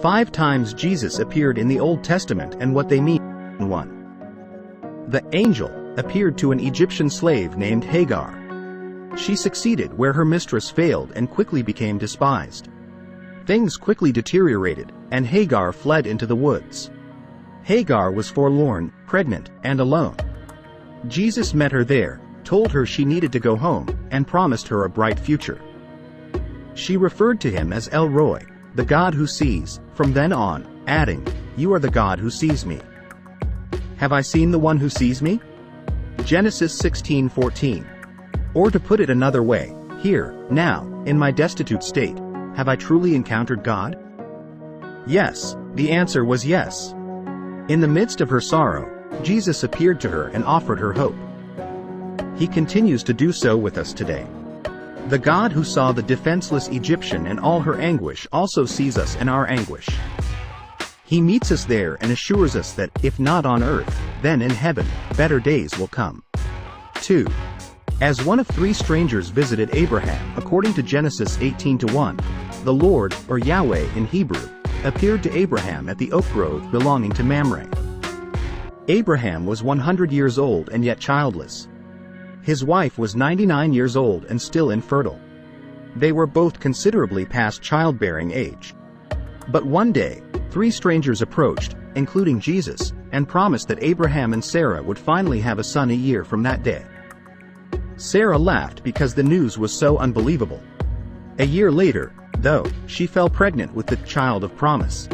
5 times Jesus appeared in the Old Testament and what they mean. 1. The angel appeared to an Egyptian slave named Hagar. She succeeded where her mistress failed and quickly became despised. Things quickly deteriorated, and Hagar fled into the woods. Hagar was forlorn, pregnant, and alone. Jesus met her there, told her she needed to go home, and promised her a bright future. She referred to him as El Roi, the God who sees, from then on, adding, "You are the God who sees me." Have I seen the one who sees me? Genesis 16:14. Or to put it another way, here, now, in my destitute state, have I truly encountered God? Yes, the answer was yes. In the midst of her sorrow, Jesus appeared to her and offered her hope. He continues to do so with us today. The God who saw the defenseless Egyptian and all her anguish also sees us in our anguish. He meets us there and assures us that, if not on earth, then in heaven, better days will come. 2. As one of 3 strangers visited Abraham, according to Genesis 18:1, the Lord, or Yahweh in Hebrew, appeared to Abraham at the oak grove belonging to Mamre. Abraham was 100 years old and yet childless. His wife was 99 years old and still infertile. They were both considerably past childbearing age. But one day, 3 strangers approached, including Jesus, and promised that Abraham and Sarah would finally have a son a year from that day. Sarah laughed because the news was so unbelievable. A year later, though, she fell pregnant with the child of promise.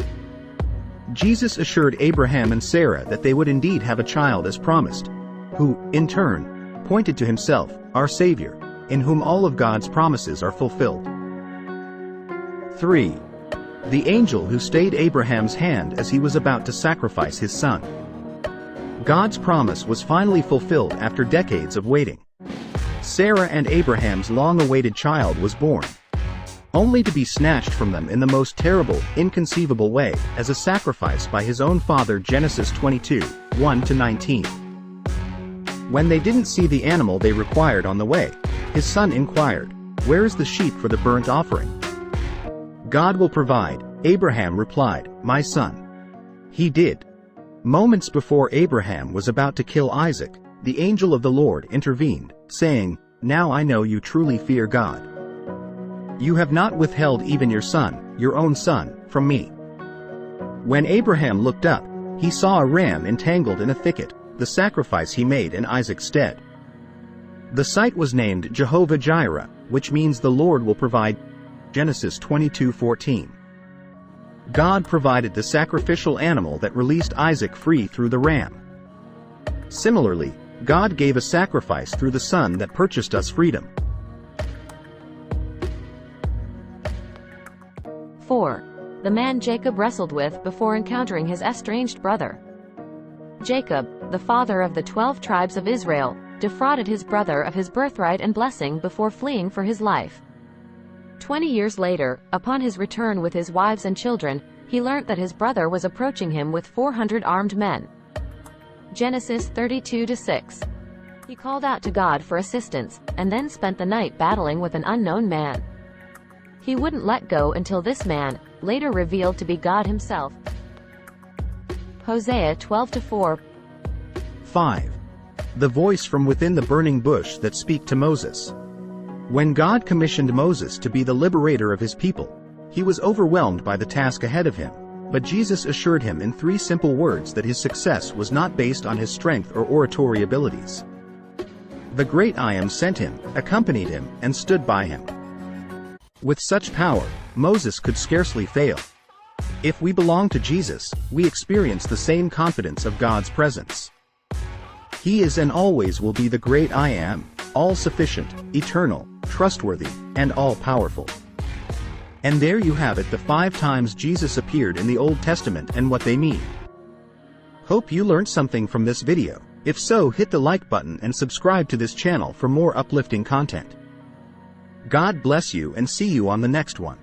Jesus assured Abraham and Sarah that they would indeed have a child as promised, who, in turn, pointed to himself, our Savior, in whom all of God's promises are fulfilled. 3. The angel who stayed Abraham's hand as he was about to sacrifice his son. God's promise was finally fulfilled after decades of waiting. Sarah and Abraham's long-awaited child was born, only to be snatched from them in the most terrible, inconceivable way, as a sacrifice by his own father. Genesis 22:1-19. When they didn't see the animal they required on the way, his son inquired, "Where is the sheep for the burnt offering?" "God will provide," Abraham replied, "my son." He did. Moments before Abraham was about to kill Isaac, the angel of the Lord intervened, saying, "Now I know you truly fear God. You have not withheld even your son, your own son, from me." When Abraham looked up, he saw a ram entangled in a thicket, the sacrifice he made in Isaac's stead. The site was named Jehovah-Jireh, which means the Lord will provide. Genesis 22:14. God provided the sacrificial animal that released Isaac free through the ram. Similarly, God gave a sacrifice through the Son that purchased us freedom. 4. The man Jacob wrestled with before encountering his estranged brother. Jacob, the father of the 12 tribes of Israel, defrauded his brother of his birthright and blessing before fleeing for his life. 20 years later, upon his return with his wives and children, he learnt that his brother was approaching him with 400 armed men. Genesis 32:6. He called out to God for assistance, and then spent the night battling with an unknown man. He wouldn't let go until this man, later revealed to be God himself. Hosea 12:4. 5. The voice from within the burning bush that speak to Moses. When God commissioned Moses to be the liberator of his people, he was overwhelmed by the task ahead of him, but Jesus assured him in 3 simple words that his success was not based on his strength or oratory abilities. The great I Am sent him, accompanied him, and stood by him. With such power, Moses could scarcely fail. If we belong to Jesus, we experience the same confidence of God's presence. He is and always will be the great I Am, all-sufficient, eternal, trustworthy, and all-powerful. And there you have it, the 5 times Jesus appeared in the Old Testament and what they mean. Hope you learned something from this video. If so, hit the like button and subscribe to this channel for more uplifting content. God bless you and see you on the next one.